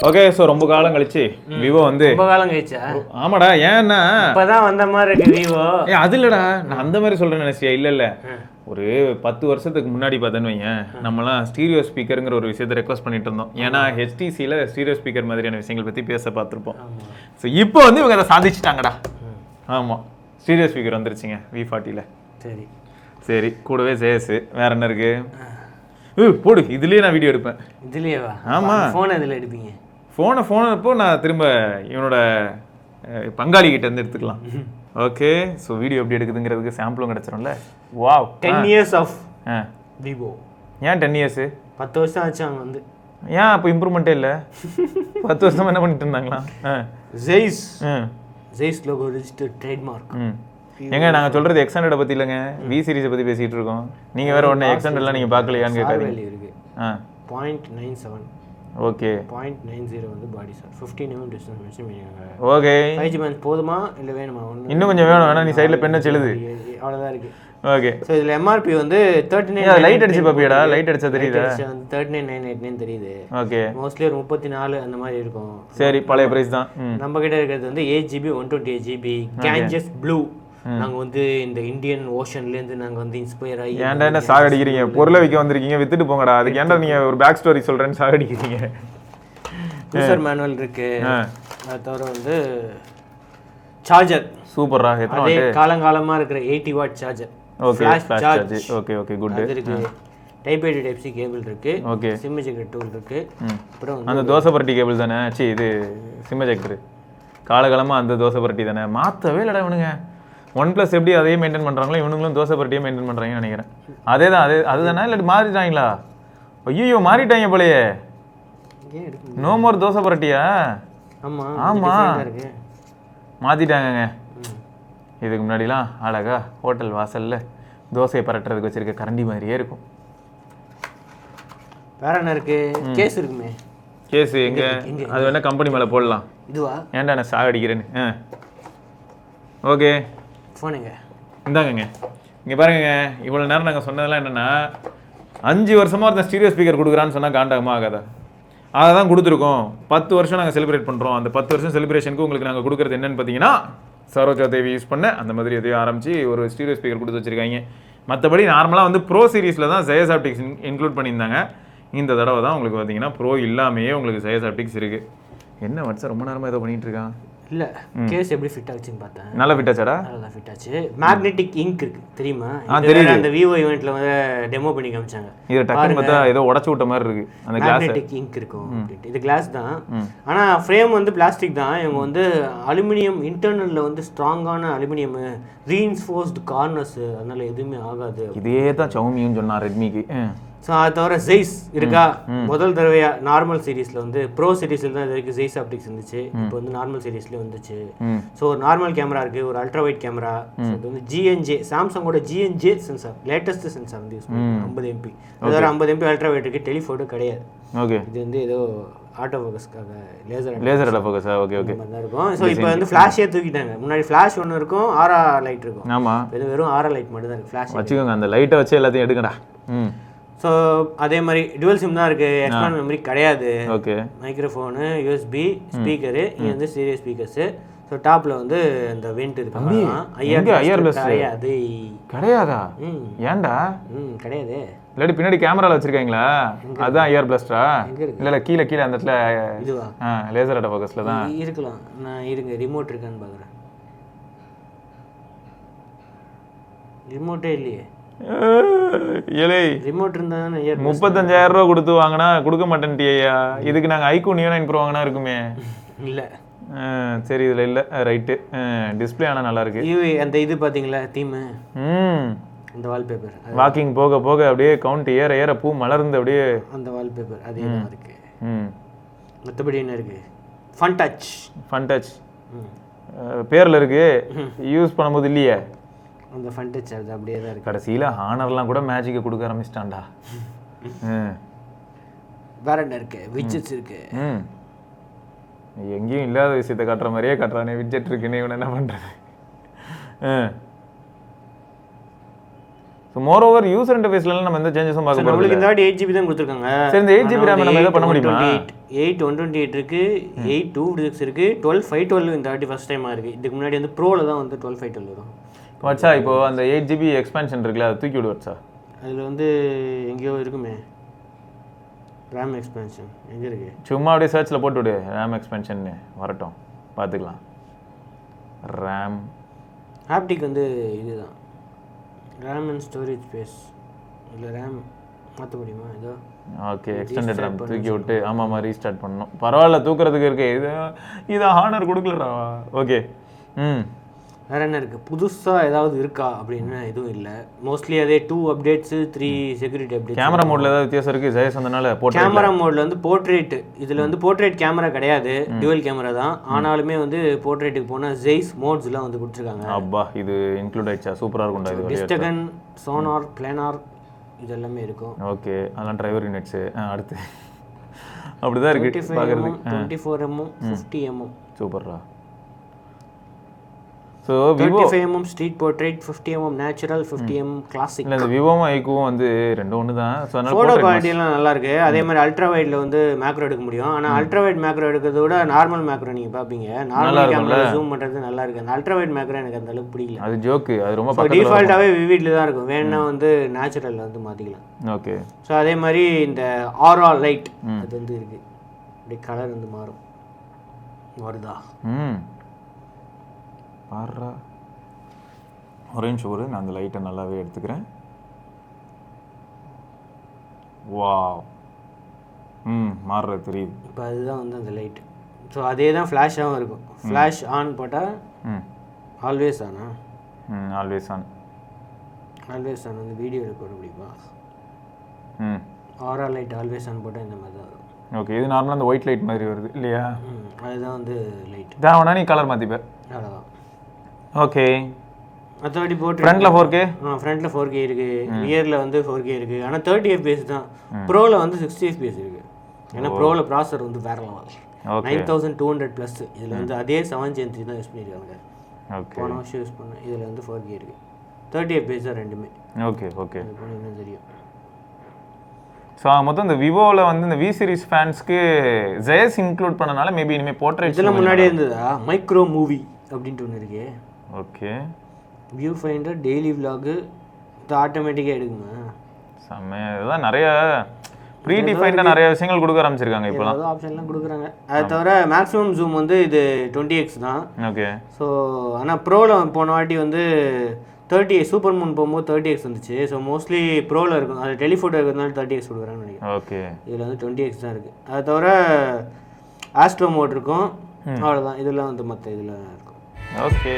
Okay. So ரொம்ப காலம் கழிச்சு விவோ வந்து ரொம்ப காலம் கழிச்சா? ஆமாடா. ஏன்னா இப்பதான் வந்த மாதிரி இருக்கு விவோ. அது இல்லடா, நான் அந்த மாதிரி சொல்றேன்னு நினைச்சியா? இல்ல ஒரு 10 வருஷத்துக்கு முன்னாடி பார்த்தேன்னு வைங்க, நம்மலாம் ஸ்டீரியோ ஸ்பீக்கருங்கிற ஒரு விஷயத்தை ரெக்வஸ்ட் பண்ணிட்டு இருந்தோம். ஏன்னா ஹெச்டிசியில் ஸ்டீரியோ ஸ்பீக்கர் மாதிரியான விஷயங்கள் பற்றி பேச பார்த்துருப்போம். ஸோ இப்போ வந்து இவங்க அதை சாதிச்சுட்டாங்கடா. ஆமாம், ஸ்டீரியோ ஸ்பீக்கர் வந்துருச்சுங்க V40ல. சரி சரி, கூடவே சேஸ் வேற என்ன இருக்கு? போடு, இதுலேயே நான் வீடியோ எடுப்பேன். இதுலேயேவா? ஆமாம். ஃபோன் இதில் எடுப்பீங்க? ஃபோனை அப்போ நான் திரும்ப இவனோட பங்காளி கிட்ட இருந்து எடுத்துக்கலாம். ஓகே. ஸோ வீடியோ எப்படி எடுக்குதுங்கிறதுக்கு சாம்பிளும் கிடச்சிரும்ல. வாவ். 10 years of Vivo. ஏன் 10 years? 10 வருஷம் ஆச்சு அவங்க வந்து. ஏன் அப்போ இம்ப்ரூவ்மெண்ட்டே இல்லை? 10 வருஷமா என்ன பண்ணிட்டு இருந்தாங்களா? Zeiss logo registered trademark. ஏங்க நாங்கள் சொல்கிறது X100 பற்றி இல்லைங்க, V சீரிஸை பற்றி பேசிகிட்டு இருக்கோம். நீங்கள் வேறு ஒன்று X100லாம் நீங்கள் பார்க்கலையான்னு கேட்காதீங்க. இருக்கு. 0.97. ஓகே. 0.90 வந்து பாடி சார். 15 mm டிஸ்டன்ஸ் மென்ஷன் பண்ணிருக்காங்க. ஓகே. 5G பேண்ட் போதுமா இல்லை வேணுமா? இன்னும் கொஞ்சம் வேணும். நீ சைடில் பெண்ணை செலுது. அவ்வளோதான் இருக்கு. ஓகே. ஸோ இதில் MRP வந்து 39. லைட் அடிச்சு பாப்பியாடா? லைட் அடிச்சா தெரியுதா? 39,989 தெரியுது. ஓகே. மோஸ்ட்லி ஒரு 34 அந்த மாதிரி இருக்கும். சரி, பழைய பிரைஸ் தான். நம்ம கிட்ட இருக்கிறது வந்து 8GB 128GB கேஞ்சஸ் ப்ளூ. நாங்கள் வந்து இந்த இந்தியன் ஓஷன்லேருந்து நாங்கள் வந்து இன்ஸ்பயர் ஆகி. ஏன்டா என்ன சாகடிக்கிறீங்க? பொருளை விற்க வந்திருக்கீங்க, வித்துட்டு போங்கடா. அதுக்கு ஏன்டா நீங்கள் ஒரு பேக் ஸ்டோரி சொல்கிறேன்னு சாகடிக்கிறீங்க? யூசர் மேனுவல் இருக்கு. அது தவிர வந்து சார்ஜர் சூப்பரா. அதே காலங்காலமாக இருக்கிற 80 watt charger. Okay. Flash charge. Okay okay good. அது இருக்கு. Type A to Type C cable இருக்கு. ஓகே. சிம் எஜெக்டர் டூல் இருக்கு. அப்புறம் அந்த தோசை பரட்டி கேபிள் தானே? இது சிம் எஜெக்டர் காலகாலமாக அந்த தோசை பரட்டி தானே? மாற்றவே இல்லைடா இவனுங்க. OnePlus எப்படி அதையே மெயின்டைன் பண்ணுறாங்களோ இவனுங்களும் தோசை பரட்டியே மெயின்டைன் பண்ணுறாங்கன்னு நினைக்கிறேன். அதே தான். அதுதானே? இல்லாட்டி மாறிட்டாங்களா? ஐயோ மாறிட்டாங்க போலையே. நோ மோர் தோசை பரட்டியா? ஆமாம் மாற்றிட்டாங்கங்க. இதுக்கு முன்னாடிலாம் அழகா ஹோட்டல் வாசலில் தோசையை பரட்டுறதுக்கு வச்சிருக்க கரண்டி மாதிரியே இருக்கும். வேற என்ன இருக்கு? கேஸ் இருக்குமே. கேஸ் எங்கே? அது வேணா கம்பெனி மேலே போடலாம். இதுவா? ஏன்டா நான் சாகடிக்கிறேன்னு. ஓகே. ஃபோனுங்க இந்தாங்கங்க. இங்கே பாருங்க, இவ்வளோ நேரம் நாங்கள் சொன்னதெல்லாம் என்னென்னா 5 வருஷமாக ஒருத்தன் ஸ்டீரியோ ஸ்பீக்கர் கொடுக்குறான்னு சொன்னால் காண்டாகமாக ஆகாதா? அதை தான் கொடுத்துருக்கோம். 10 வருஷம் நாங்கள் செலிப்ரேட் பண்ணுறோம். அந்த 10 வருஷம் செலிப்ரேஷனுக்கு உங்களுக்கு நாங்கள் கொடுக்குறது என்னென்னு பார்த்தீங்கன்னா சரோஜா தேவி யூஸ் பண்ண அந்த மாதிரி எதையும் ஆரம்பித்து ஒரு ஸ்டீரியோ ஸ்பீக்கர் கொடுத்து வச்சுருக்காங்க. மற்றபடி நார்மலாக வந்து ப்ரோ சீரீஸில் தான் ஜெயஸ் ஆப்டிக்ஸ் இன்க்ளூட் பண்ணியிருந்தாங்க. இந்த தடவை தான் உங்களுக்கு பார்த்தீங்கன்னா ப்ரோ இல்லாமையே உங்களுக்கு ஜெயஸ் ஆப்டிக்ஸ் இருக்குது. என்ன வாட்ஸ்அப் ரொம்ப நேரமாக ஏதோ பண்ணிகிட்டு இருக்கான். இல்லை, கேஸ் எப்படி ஃபிட் ஆச்சுன்னு பார்த்தேன். நல்லா ஃபிட் ஆச்சாடா? நல்லா ஃபிட் ஆச்சு. மேக்னெட்டிக் இங்க் இருக்கு தெரியுமா? தெரியுது. அந்த விவோ ஈவென்ட்ல வந்து டெமோ பண்ணி காமிச்சாங்க. இது டக்குனு பார்த்தா ஏதோ உடைச்சு விட்ட மாதிரி இருக்கு. அந்த கிளாஸ் மேக்னெட்டிக் இங்க் இருக்கும். இது கிளாஸ் தான். ஆனா ஃப்ரேம் வந்து பிளாஸ்டிக் தான். இவங்க வந்து அலுமினியம் இன்டர்னல்ல வந்து ஸ்ட்ராங்கான அலுமினியம் ரீஇன்ஃபோர்ஸ்டு கார்னர்ஸ், அதனால எதுவுமே ஆகாது. இதே தான் Xiaomiயும் சொன்னா ரெட்மிக்கு. ஸோ அது தவிர ஜெய்ஸ் இருக்கா? முதல் தடவையா நார்மல் சீரீஸில் வந்து ப்ரோ சீரீஸில் தான் இது வரைக்கும் ஜெய்ஸ் ஆப்டிக்ஸ் இருந்துச்சு. இப்போ வந்து நார்மல் சீரீஸ்லேயே வந்துச்சு. ஸோ ஒரு நார்மல் கேமரா இருக்குது, ஒரு அல்ட்ரா வைட் கேமரா. இது வந்து GNJ சாம்சங்கோட GNJ sensor, latest sensor வந்து யூஸ் பண்ணுறாங்க. 50 MP. அது 50 MP அல்ட்ரா வைட் இருக்குது. டெலிஃபோட்டோ கிடையாது. ஓகே. இது வந்து ஏதோ ஆட்டோ ஃபோக்கஸ்க்காக லேசர் ஃபோக்கஸா? ஓகே ஓகே தான் இருக்கும். ஸோ இப்போ வந்து ஃப்ளாஷே தூக்கிட்டாங்க. முன்னாடி ஃப்ளாஷ் ஒன்று இருக்கும், ஆரா லைட் இருக்கும். ஆமாம், இது வெறும் ஆரா லைட் மட்டும் தான் இருக்குது. ஃப்ளாஷ் வச்சுக்கோங்க, அந்த லைட்டை வச்சு எல்லாத்தையும் எடுக்கடா. ஸோ அதே மாதிரி டுவல் சிம் தான் இருக்குது. எக்ஸ்டர்னல் மெமரி கிடையாது. ஓகே. மைக்ரோஃபோனு, USB ஸ்பீக்கரு, இங்கே வந்து சீரியஸ் ஸ்பீக்கர்ஸு. ஸோ டாப்பில் வந்து இந்த வெண்ட் இருக்கு. ஐஆர் பிளஸ் அது கிடையாதா? ஏன்டா? கிடையாது. இல்லாட்டி பின்னாடி கேமராவில் வச்சிருக்காங்களா? அதுதான் ஐஆர் பிளஸ்டா? இல்லை கீழே கீழே அந்த இடத்துல இதுவா? லேசர் ஆட்டோ ஃபோக்கஸில் தான் இருக்கலாம். நான் இருங்க ரிமோட் இருக்கான்னு பார்க்குறேன். ரிமோட்டே இல்லையே. ரிமோட் இருந்தா 35,000 ரூபா கொடுத்து வாங்கினா கொடுக்க மாட்டேன்ட்டியா? இதுக்கு நாங்கள் ஐக்கூன் Neo 9 Pro வாங்கினா இருக்குமே. இல்லை சரி, இதில் இல்லை. ரைட்டு. டிஸ்பிளே ஆனால் நல்லா இருக்கு. அந்த இது பார்த்தீங்களா தீமு? அந்த வால்பேப்பர் வாக்கிங் போக போக அப்படியே கவுண்ட் ஏற ஏற பூ மலர்ந்து அப்படியே அந்த வால்பேப்பர் அதே தான் இருக்கு. மற்றபடி என்ன இருக்கு? ஃபன் டச் பேரில் இருக்கு, யூஸ் பண்ணும்போது இல்லையே. அந்த ஃபன் டச் அது அப்படியே தான் இருக்கு. கடைசியில் ஹானர்லாம் கூட மேஜிக்கை கொடுக்க ஆரம்பிச்சிட்டான்டா. வேற என்ன இருக்கு? விட்ஜெட்ஸ் இருக்கு. எங்கேயும் இல்லாத விஷயத்தை காட்டுற மாதிரியே காட்டுறானே. விட்ஜெட் இருக்குன்னு இவன் என்ன பண்ணுறது? ஸோ மோர் ஓவர் யூசர் இன்டர்ஃபேஸ்லாம் நம்ம எந்த சேஞ்சஸும் பார்க்க போகிறது நம்மளுக்கு இந்த வாட்டி 8GB தான் கொடுத்துருக்காங்க. சரி, இந்த 8GB RAM நம்ம எதாவது பண்ண முடியுமா? 8 128 இருக்கு, 8 256 இருக்கு, 12 512 இந்த வாட்டி ஃபர்ஸ்ட் டைமாக இருக்குது. இதுக்கு முன்னாடி வந்து ப்ரோவில் தான் வந்து 12 512 வரும். வச்சா இப்போ அந்த 8GB எக்ஸ்பேன்ஷன் இருக்குல்ல, அதை தூக்கி விடு வச்சா. அதில் வந்து எங்கேயோ இருக்குமே ரேம் எக்ஸ்பென்ஷன், எங்கே இருக்கு? சும்மா அப்படியே சர்ச்சில் போட்டு விடு, ரேம் எக்ஸ்பென்ஷன்னு வரட்டும், பார்த்துக்கலாம். ரேம் ஹாப்டிக் வந்து இதுதான் ரேம் அண்ட் ஸ்டோரேஜ் ஸ்பேஸ். இல்லை ரேம் மாற்ற முடியுமா? இதோ ஓகே, எக்ஸ்டெண்டட் ரேம் தூக்கி விட்டு ஆமாம் ரீஸ்டார்ட் பண்ணணும். பரவாயில்ல, தூக்குறதுக்கு இருக்கு. இது ஹானர் கொடுக்கலடா. ஓகே. வேறு என்ன இருக்குது புதுசாக ஏதாவது இருக்கா அப்படின்னு எதுவும் இல்லை. மோஸ்ட்லி அதே 2 அப்டேட்ஸு 3 செக்யூரிட்டி அப்டேட். கேமரா மோடில் ஏதாவது வித்தியாசம் இருக்குது ஜெயசந்தனால? கேமரா மோடில் வந்து போர்ட்ரேட், இதில் வந்து போர்ட்ரேட் கேமரா கிடையாது, டுவல் கேமரா தான். ஆனாலுமே வந்து போர்ட்ரேட்டுக்கு போனால் ஜெய்ஸ் மோட்ஸ்லாம் வந்து கொடுத்துருக்காங்க. அப்பா, இது இன்க்ளூட் ஆயிடுச்சா? சூப்பராக இருக்கும்டா இது. டிஸ்டகன், சோனார், பிளானார் இது எல்லாமே இருக்கும். ஓகே, அதெல்லாம் டிரைவர் யூனிட்ஸு. அடுத்து அப்படிதான் இருக்குது பார்க்குறதுக்கு. 24mm 50mm சூப்பர்ரா. So 35mm street portrait, 50mm natural, 50mm classic. இல்லை, இந்த விவோவும் ஐக்கூவும் வந்து ரெண்டும் ஒன்று தான். ஸோ அதனால் ஃபோட்டோ குவாலிட்டிலாம் நல்லா இருக்கு. அதே மாதிரி அல்ட்ரா வைடில் வந்து மேக்ரோ எடுக்க முடியும். ஆனால் அல்ட்ரா வைட் மேக்ரோ எடுக்கிறத விட நார்மல் மேக்ரோ நீங்கள் பார்ப்பீங்க. நார்மல் கேமரா ஜூம் பண்ணுறது நல்லா இருக்கு. அந்த அல்ட்ரா வைட் மேக்ரோ எனக்கு அந்த அளவுக்கு பிடிக்கல. அது ஜோக்கு, அது ரொம்ப பக்கத்துல டிஃபால்ட்டாகவே விவிட்ல தான் இருக்கும். வேணும்னா வந்து நேச்சுரலில் வந்து மாற்றிக்கலாம். ஓகே. ஸோ அதே மாதிரி இந்த ஆரா லைட் அது வந்து இருக்கு. அப்படி கலர் வந்து மாறும். வருதா? பாடுறா, ஒரே நிமிஷம் நான் அந்த லைட்டை நல்லாவே எடுத்துக்கிறேன். வாவ், மாறுறது தெரியுது. இப்போ அதுதான் வந்து அந்த லைட்டு. ஸோ அதே தான் ஃப்ளாஷாகவும் இருக்கும். ஃப்ளாஷ் ஆன் போட்டால் ஆல்வேஸ் ஆனா? Always on. ஆல்வேஸ் ஆன் வந்து வீடியோ ரெக்கார்ட் முடியுமா? ஆரா லைட் ஆல்வேஸ் ஆன் போட்டால் இந்த மாதிரி தான் வரும். ஓகே, இது நார்மலாக அந்த ஒயிட் லைட் மாதிரி வருது இல்லையா? அதுதான் வந்து லைட். தான் வேணா நீ கலர் மாற்றிப்பேன். அவ்வளோதான். ஓகே. மற்றபடி போட்டு ஃப்ரண்ட்டில் 4K? ஃப்ரண்ட்டில் 4K இருக்குது, ரியரில் வந்து 4K இருக்குது. ஆனால் 30 FPS தான். ப்ரோவில் வந்து 60 FPS இருக்குது. ஏன்னா ப்ரோவில் ப்ராசர் வந்து வேற லெவல். 9200+. இதில் வந்து அதே 7 Gen 3 தான் யூஸ் பண்ணியிருக்காங்க. போன வருஷம் யூஸ் பண்ணேன். இதில் வந்து 4K இருக்குது. 30 FPS தான் ரெண்டுமே. ஓகே ஓகே, என்ன தெரியும். ஸோ மொத்தம் இந்த விவோவில் வந்து இந்த வி சீரிஸ் ஃபேன்ஸ்க்கு ஜெயஸ் இன்க்ளூட் பண்ணனால மேபி இனிமேல் போர்ட்ரேட் இதெல்லாம் முன்னாடியே இருந்ததா? மைக்ரோ மூவி அப்படின்ட்டு ஒன்று இருக்கு. Okay. View finder, daily vlog, இது ஆட்டோமேட்டிக்காக எடுக்குங்க. செம்ம. இதுதான் நிறைய ப்ரீ டிஃபைன்டாக நிறைய விஷயங்கள் கொடுக்க ஆரம்பிச்சிருக்காங்க இப்போலாம். ஏதாவது ஆப்ஷன்லாம் கொடுக்குறாங்க. அதை தவிர மேக்ஸிமம் ஜூம் வந்து இது 20x தான். ஓகே. ஸோ ஆனால் ப்ரோவில் போன வாட்டி வந்து 30 சூப்பர் மூன் போகும்போது 30x வந்துச்சு. ஸோ மோஸ்ட்லி ப்ரோவில் இருக்கும். அது டெலிஃபோட்டோ இருக்கிறதுனால 30x கொடுக்குறாங்கன்னு நினைக்கிறேன். ஓகே. இதில் வந்து 20x தான் இருக்குது. அதை தவிர ஆஸ்ட்ரோ மோட் இருக்கும், அவ்வளோதான். இதெல்லாம் வந்து மற்ற இதில் இருக்கும். Okay.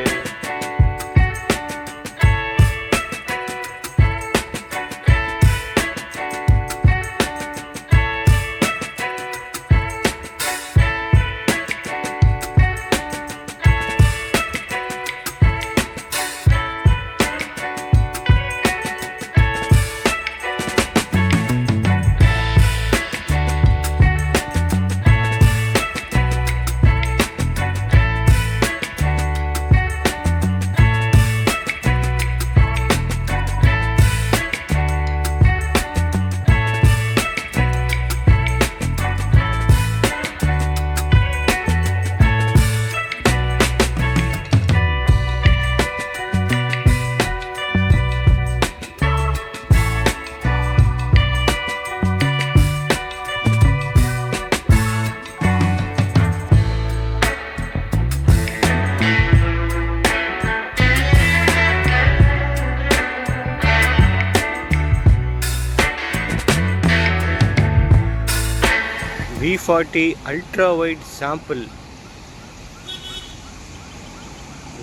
V40 ultra wide sample.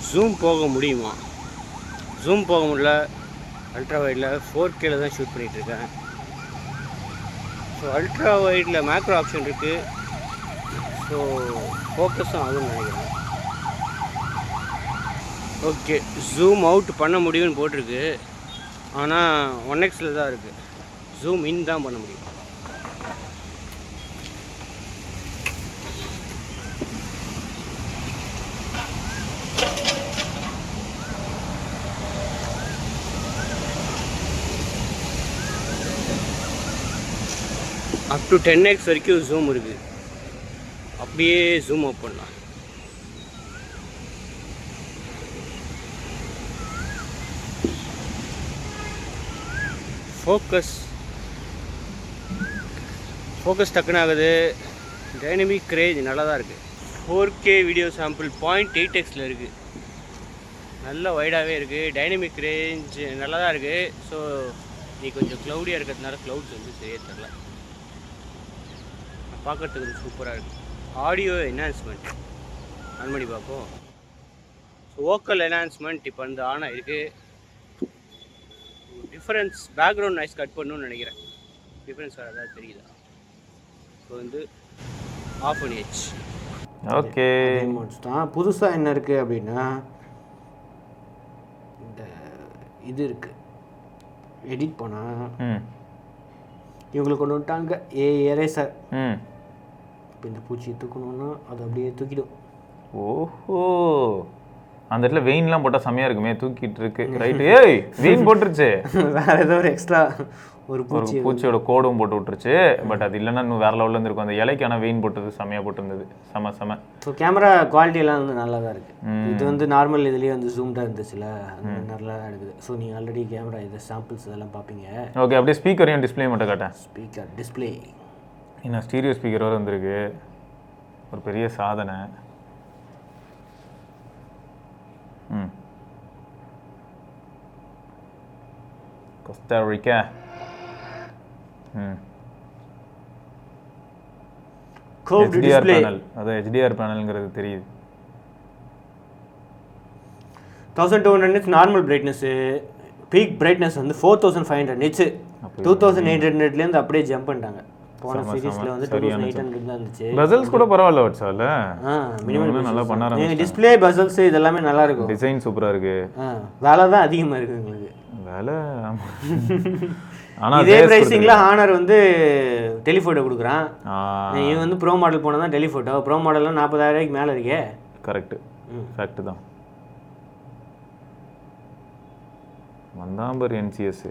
Zoom போக முடியுமா? ஜூம் போக முடியல. அல்ட்ரா வைடில் 4Kல தான் ஷூட் பண்ணிகிட்ருக்கேன். ஸோ அல்ட்ரா வைடில் மேக்ரோ ஆப்ஷன் இருக்குது. ஸோ ஃபோக்கஸும் ஆகும்னு நினைக்கிறேன். ஓகே, ஜூம் அவுட் பண்ண முடியும்னு போட்டிருக்கு. ஆனால் 1xல தான் இருக்குது. ஜூம் இன் தான் பண்ண முடியும். அப் டு 10x வரைக்கும் ஜூம் இருக்குது. அப்படியே ஜூம் அப் பண்ணலாம். ஃபோக்கஸ் டக்குன்னு ஆகுது. டைனமிக் ரேஞ்ச் நல்லா தான் இருக்குது. 4K வீடியோ சாம்பிள் 0.8xல இருக்குது. நல்ல வைடாகவே இருக்குது. டைனமிக் ரேஞ்ச் நல்லா தான் இருக்குது. ஸோ நீ கொஞ்சம் க்ளவுடியாக இருக்கிறதுனால க்ளவுட்ஸ் வந்து சரியாக தரல. பார்க்குறதுக்கு சூப்பராக இருக்குது. ஆடியோ என்ஹான்ஸ்மெண்ட் ஆன் பண்ணி பார்ப்போம். ஸோ வோக்கல் என்ஹான்ஸ்மெண்ட் இப்போ வந்து ஆன் ஆகிருக்கு. டிஃப்ரென்ஸ் பேக்ரவுண்ட் நாய்ஸ் கட் பண்ணணும்னு நினைக்கிறேன். டிஃப்ரென்ஸ் அதாவது தெரியுதா? ஸோ வந்து ஆஃப் பண்ணியாச்சு. ஓகே தான். புதுசாக என்ன இருக்குது அப்படின்னா இந்த இது இருக்குது. எடிட் பண்ணால் இவங்களுக்கு கொண்டு வந்துட்டாங்க எரேசர். இப்போ இந்த பூச்சியை தூக்கணுன்னா அது அப்படியே தூக்கிடும். ஓஹோ, அந்த இடத்துல வெயின்லாம் போட்டால் செம்மையாக இருக்குமே, தூக்கிட்டு இருக்கு. ரைட்டு, ஏய் வெயின் போட்டுருச்சு. வேற ஏதோ ஒரு எக்ஸ்ட்ரா ஒரு பூச்சியோட கோடும் போட்டு விட்டுருச்சு. பட் அது இல்லைன்னா இன்னும் வேற லெவலில் இருந்திருக்கும். அந்த இலைக்கு ஆனால் வெயின் போட்டது செம்மையாக போட்டுருந்தது. செம. ஸோ கேமரா குவாலிட்டியெல்லாம் வந்து நல்லா தான் இருக்குது. இது வந்து நார்மல் இதுலேயே வந்து ஜூம்டாக இருந்துச்சுல, அது நல்லா தான் இருக்குது. ஸோ நீங்கள் ஆல்ரெடி கேமரா இது சாம்பிள்ஸ் இதெல்லாம் பார்ப்பீங்க. ஓகே, அப்படியே ஸ்பீக்கரையும் டிஸ்பிளே மட்டும் காட்டேன். ஸ்பீக்கர் டிஸ்பிளே இன்னும் ஸ்டீரியோ ஸ்பீக்கர் வர வந்திருக்கு. ஒரு பெரிய சாதனை. கோஸ்டாரிக்கா. HDR panel. அது HDR பேனல்ங்கிறது தெரியுது. 1200 nits normal brightness. Peak brightness வந்து 4500 nits. 2800லேருந்து அப்படியே ஜம்ப் பண்ணிட்டாங்க. போன சீரிஸ்ல வந்து 2800 தான் இருந்துச்சு. பெசல்ஸ் கூட பரவாயில்ல வாட்ஸ்அப்ல. மினிமம் நல்லா பண்ணாராங்க. டிஸ்ப்ளே பெசல்ஸ் இதெல்லாம் நல்லா இருக்கும். டிசைன் சூப்பரா இருக்கு. வேலை தான் அதிகமா இருக்கு உங்களுக்கு. வேலை. ஆனா இதே பிரைசிங்ல ஹானர் வந்து டெலிஃபோட்டோ கொடுக்குறான். இவன் வந்து ப்ரோ மாடல் போனா தான் டெலிஃபோட்டோ. ப்ரோ மாடல்லாம் 40000 ரூபாய்க்கு மேல இருக்கே. கரெக்ட். ஃபேக்ட் தான். வந்தாம்பர் NCS.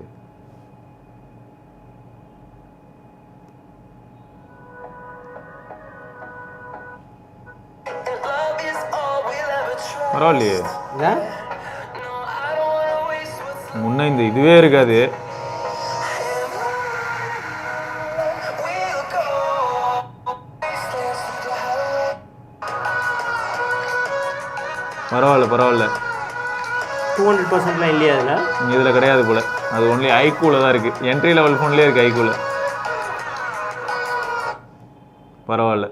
பரவாயில்லையே, முன்ன இந்த இதுவே இருக்காது. பரவாயில்ல 200% இல்லையா இதில் கிடையாது போல. அது ஒன்லி ஐக்கூல தான் இருக்கு. என்ட்ரி லெவல் ஃபோன்லேயே இருக்கு ஐக்கூல. பரவாயில்ல,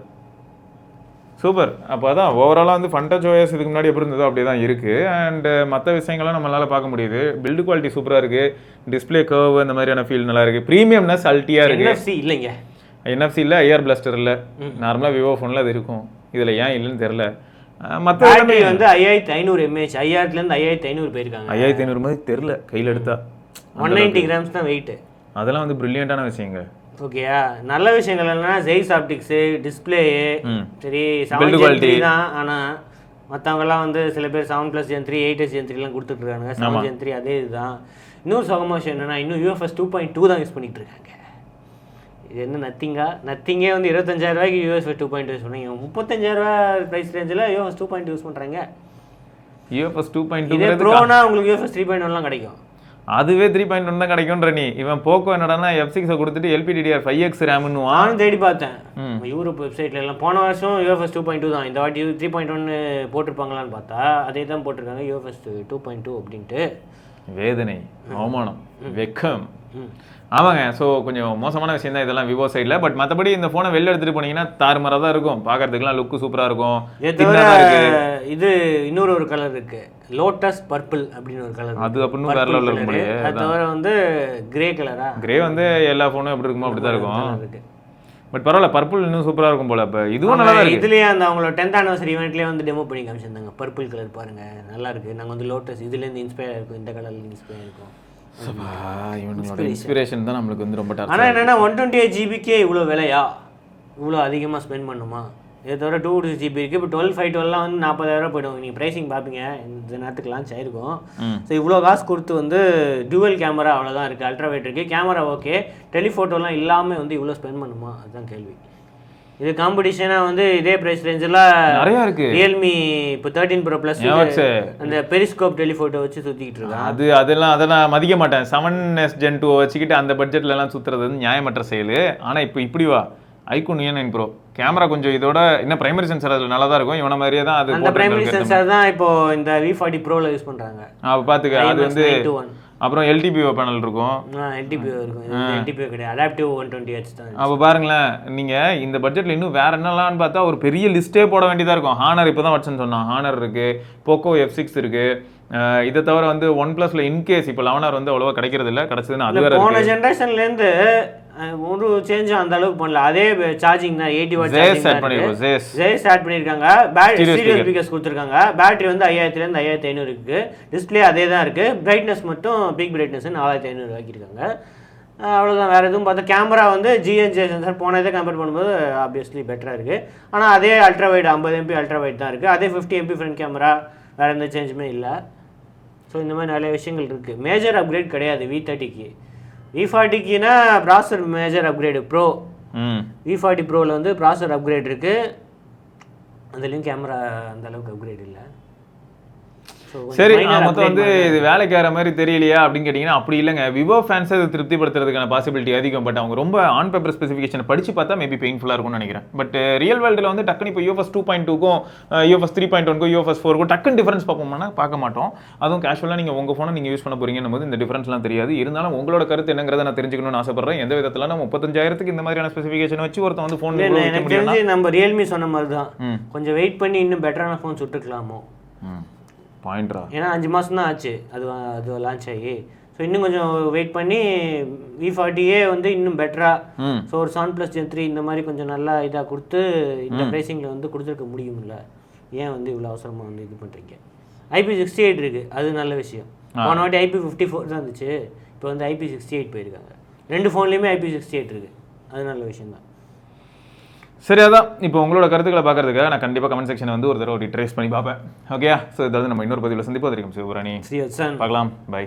சூப்பர். அப்போ அதான் ஓவராலாக வந்து ஃபன்டச் OS இதுக்கு முன்னாடி எப்படி இருந்ததோ அப்படியே தான் இருக்குது. அண்டு மற்ற விஷயங்கள்லாம் நம்மளால் பார்க்க முடியுது. பில்டு குவாலிட்டி சூப்பராக இருக்குது. டிஸ்பிளே கர்வ் அந்த மாதிரியான ஃபீல் நல்லா இருக்குது. ப்ரீமியம்னஸ் அல்ட்டியாக இருக்குது. NFC இல்லைங்க, NFC இல்லை, IR பிளாஸ்டர் இல்லை. நார்மலாக விவோ ஃபோனில் அது இருக்கும். இதில் ஏன் இல்லைன்னு தெரில. மற்ற வந்து 5500 mAh. 5000லேருந்து 5500 போயிருக்காங்க. 5500 மாதிரி தெரில கையில் எடுத்தா. 190 grams தான் வெயிட். அதெல்லாம் வந்து பிரில்லியண்டான விஷயங்க. ஓகேயா, நல்ல விஷயங்கள் என்னன்னா ஜெய்ஸ் ஆப்டிக்ஸு, டிஸ்பிளே சரி, பில்டு குவாலிட்டி தான். ஆனால் மற்றவங்கலாம் வந்து சில பேர் 7+ Gen 3, 8s Gen 3 கொடுத்துட்டு இருக்காங்க. 7 Gen 3 அதே இதுதான். இன்னொரு சுகமான விஷயம் என்னன்னா இன்னும் UFS 2.2 தான் யூஸ் பண்ணிட்டு இருக்காங்க. இது என்ன நத்திங்கே வந்து 25000 ரூபாய்க்கு UFS 2.2 யூஸ் பண்ணீங்க. 35000 ரூபா ப்ரைஸ் ரேஞ்சில் UFS 2.2 யூஸ் பண்ணுறாங்க. UFS 2.2 இதே ப்ரோனா உங்களுக்கு UFS 3.1 கிடைக்கும். அதுவே 3.1 தான் கிடைக்கும்ன்ற நீ. இவன் போக்கோ என்னடானா F6 கொடுத்துட்டு LPDDR5X ரேம்னு நானும் தேடி பார்த்தேன் யூரோப் வெப்சைட்ல எல்லாம். போன வருஷம் UFS 2.2 தான். இந்த வாட்டி 3.1 போட்டிருப்பாங்களான்னு பார்த்தா அதே தான் போட்டிருக்காங்க, UFS 2.2 அப்படின்ட்டு. வேதனை, அவமானம், வெக்கம். ஆமாங்க. ஸோ கொஞ்சம் மோசமான விஷயம் தான் இதெல்லாம் விவோ சைடில். பட் மற்றபடி இந்த ஃபோனை வெளில எடுத்துகிட்டு போனீங்கன்னா தாறுமாறாக தான் இருக்கும். பார்க்கறதுக்குலாம் லுக்கு சூப்பராக இருக்கும். இது இன்னொரு ஒரு கலர் இருக்கு, லோட்டஸ் பர்பிள் அப்படின்னு ஒரு கலர். அது அப்படின்னு வேற லெவலில் இருக்க முடியாது. அது தவிர வந்து கிரே கலரா. கிரே வந்து எல்லா ஃபோனும் எப்படி இருக்குமோ அப்படி தான் இருக்கும். பட் பரவாயில்ல, பர்பிள் இன்னும் சூப்பராக இருக்கும் போல. இப்போ இதுவும் நல்லா இருக்கு. இதுலேயே அந்த அவங்களோட 10th anniversary இவெண்ட்லேயே வந்து டெமோ பண்ணி காமிச்சிருந்தாங்க. பர்பிள் கலர் பாருங்க, நல்லா இருக்கு. நாங்கள் வந்து லோட்டஸ் இதுலேருந்து இன்ஸ்பயர் இருக்கும், இந்த கலர்ல இன்ஸ்பயர் இருக்கும். இன்ஸ்பிரேஷன் தான் நம்மளுக்கு வந்து ரொம்ப டார்ச். ஆனால் என்னென்னா 128 GB இவ்வளோ விலையா, இவ்வளோ அதிகமாக ஸ்பெண்ட் பண்ணுமா? இதை தவிர 256GB இருக்குது. இப்போ 12/512 வந்து 40,000 போய்டும். நீங்கள் ப்ரைஸிங் பார்ப்பீங்க, இந்த நேரத்துக்கு லான்ச் ஆயிருக்கும். ஸோ இவ்வளோ காசு கொடுத்து வந்து டுவல் கேமரா அவ்வளோதான் இருக்குது, அல்ட்ரா வைட் இருக்குது, கேமரா ஓகே, டெலிஃபோட்டோலாம் இல்லாமல் வந்து இவ்வளோ ஸ்பெண்ட் பண்ணுமா, அதுதான் கேள்வி. இது காம்படிஷனாக வந்து இதே ப்ரைஸ் ரேஞ்சில் நிறையா இருக்குது. ரியல்மி இப்போ 13 Pro Plus அந்த பெரிஸ்கோப் டெலிஃபோட்டோ வச்சு சுற்றிக்கிட்டு இருக்கான். அதெல்லாம் மதிக்க மாட்டேன். 7S Gen 2 வச்சுக்கிட்டு அந்த பட்ஜெட்லலாம் சுற்றுறது வந்து நியாயமற்ற செயல். ஆனால் இப்போ இப்படி வா iQOO E9 Pro கேமரா கொஞ்சம் இதோட இன்னும் பிரைமரி சென்சார் அதில் நல்லா தான் இருக்கும். இவனை மாதிரியே தான் அது. அந்த பிரைமரி சென்சார் தான் இப்போ இந்த V40 Proல யூஸ் பண்ணுறாங்க. அப்போ பார்த்துக்க, அது வந்து அப்புறம் LTPO பேனல் இருக்கும். LTPO இருக்கும். LTPO கிடையாது, அடாப்டிவ் 120Hz தான். அப்போ பாருங்களேன், நீங்கள் இந்த பட்ஜெட்டில் இன்னும் வேற என்னலான்னு பார்த்தா ஒரு பெரிய லிஸ்ட்டே போட வேண்டியதாக இருக்கும். ஹானர் இப்போ தான் வச்சுன்னு சொன்னான், ஹானர் இருக்குது, போக்கோ F6 இருக்குது. இதை தவிர வந்து OnePlusல இன்கேஸ் இப்போ 11R வந்து அவ்வளோவா கிடைக்கிறது இல்லை, கிடச்சதுன்னு அது வேறு. போன ஜென்ரேஷன்லேருந்து ஒரு சேஞ்சும் அந்த அளவுக்கு பண்ணல. அதே சார்ஜிங் தான், 80 வாட் ஜேஸ் ஆட் பண்ணியிருக்காங்க. சீரியஸ் ஸ்பீக்கர்ஸ் கொடுத்துருக்காங்க. பேட்டரி வந்து 5000 5500 இருக்குது. டிஸ்பிளே அதே தான் இருக்குது. பிரைட்னஸ் மட்டும் பீக் பிரைட்னஸ் 4500 ஆக்கியிருக்காங்க. அவ்வளோதான், வேறு எதுவும் பார்த்தா. கேமரா வந்து GNJ சென்சார் போனதே கம்பேர் பண்ணும்போது ஆப்வியஸ்லி பெட்டராக இருக்குது. ஆனால் அதே ultra wide 50MP ultra wide தான் இருக்குது. அதே 50MP ஃப்ரண்ட் கேமரா, வேறு எந்த சேஞ்சுமே இல்லை. ஸோ இந்த மாதிரி நிறைய விஷயங்கள் இருக்குது. மேஜர் அப்கிரேட் கிடையாது V30க்கு. V40க்குனா ப்ராசர் மேஜர் அப்கிரேடு ப்ரோ. V40 ப்ரோவில் வந்து ப்ராசர் அப்கிரேட் இருக்குது, அதுலேயும் கேமரா அந்த அளவுக்கு அப்கிரேட் இல்லை. சரி, மொத்தம் வந்து இது வேலைக்கு ஆகிற மாதிரி தெரியலையா அப்படின்னு கேட்டிங்கன்னா அப்படி இல்லைங்க. விவோ ஃபேன்ஸை இது திருப்திப்படுத்துறதுக்கான பாசிபிலிட்டி அதிகம். பட் அவங்க ரொம்ப ஆன் பேப்பர் ஸ்பெசிஃபிகேஷன் படித்து பார்த்தா மேபி பெயின்ஃபுல்லாக இருக்கும்னு நினைக்கிறேன். பட் ரியல் வேர்ல்டில் வந்து டக்குன்னு இப்போ UFS 2.2க்கும் UFS 3.1க்கும் UFS 4க்கும் டக்குன்னு டிஃபரன்ஸ் பார்ப்போம்னா பார்க்க மாட்டோம். அதுவும் கேஷுவலாக நீங்கள் உங்கள் ஃபோனை நீங்கள் யூஸ் பண்ண போகிறீங்கன்னு போது இந்த டிஃபரன்ஸ்லாம் தெரியாது. இருந்தாலும் உங்களோட கருத்து என்னங்கிறத நான் தெரிஞ்சுக்கணும்னு ஆசைப்படுறேன். எந்த விதத்தில் நான் 35,000க்கு இந்த மாதிரியான ஸ்பெசிஃபிகேஷன் வச்சு ஒருத்தன் வந்து ஃபோன் எனக்கு தெரிஞ்சு நம்ம ரியல்மி சொன்ன மாதிரி தான், கொஞ்சம் வெயிட் பண்ணி இன்னும் பெட்டரான ஃபோன் சுட்டுக்கலாமோ பாயிண்ட்ரா. ஏன்னா 5 மாதம் தான் ஆச்சு அது லான்ச் ஆகி. ஸோ இன்னும் கொஞ்சம் வெயிட் பண்ணி V40 வந்து இன்னும் பெட்டராக, ஸோ ஒரு 7+ Gen 3 இந்த மாதிரி கொஞ்சம் நல்லா இதாக கொடுத்து இந்த ப்ரைஸிங்கில் வந்து கொடுத்துருக்க முடியும்ல. ஏன் வந்து இவ்வளோ அவசரமாக வந்து இது பண்ணுறீங்க? IP68 இருக்குது, அது நல்ல விஷயம். போன வாட்டி IP54 தான் இருந்துச்சு, இப்போ வந்து IP68 போயிருக்காங்க. 2 ஃபோன்லேயுமே IP68 இருக்குது, அது நல்ல விஷயம் தான். சரி, அதான் இப்போ உங்களோட கருத்துக்களை பார்க்கறதுக்காக நான் கண்டிப்பாக கமெண்ட் செக்ஷனை வந்து ஒரு தடவை ட்ரேஸ் பண்ணி பார்ப்பேன். ஓகே, ஸோ இதாவது நம்ம இன்னொரு பதிவில் சந்திப்போம். வரைக்கும் சிவபுராணி பார்க்கலாம். பை.